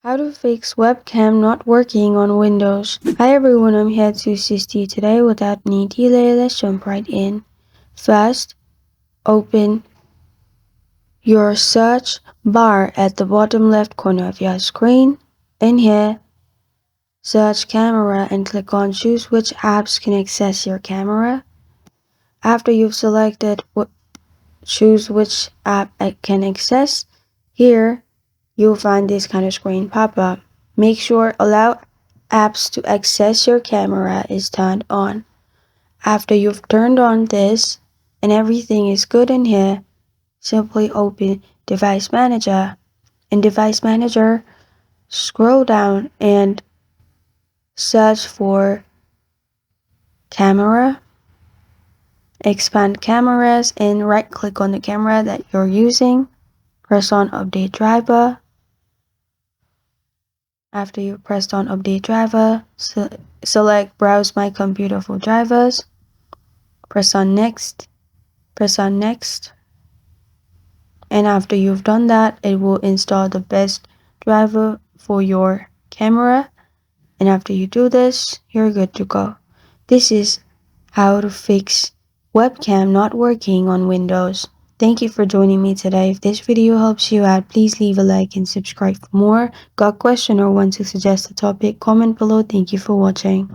How to fix webcam not working on Windows. Hi everyone, I'm here to assist you today. Without any delay, let's jump right in. First, open your search bar at the bottom left corner of your screen. In here, search camera and click on choose which apps can access your camera. After you've selected choose which app it can access, here you'll find this kind of screen pop up. Make sure allow apps to access your camera is turned on. After you've turned on this and everything is good in here, simply open Device Manager. In Device Manager, scroll down and search for Camera. Expand cameras and right click on the camera that you're using. Press on Update Driver. After you've pressed on Update Driver, select Browse My Computer for drivers. Press on Next. Press on Next. And after you've done that, it will install the best driver for your camera. And after you do this, you're good to go. This is how to fix webcam not working on Windows. Thank you for joining me today. If this video helps you out, please leave a like and subscribe for more. Got a question or want to suggest a topic? Comment below. Thank you for watching.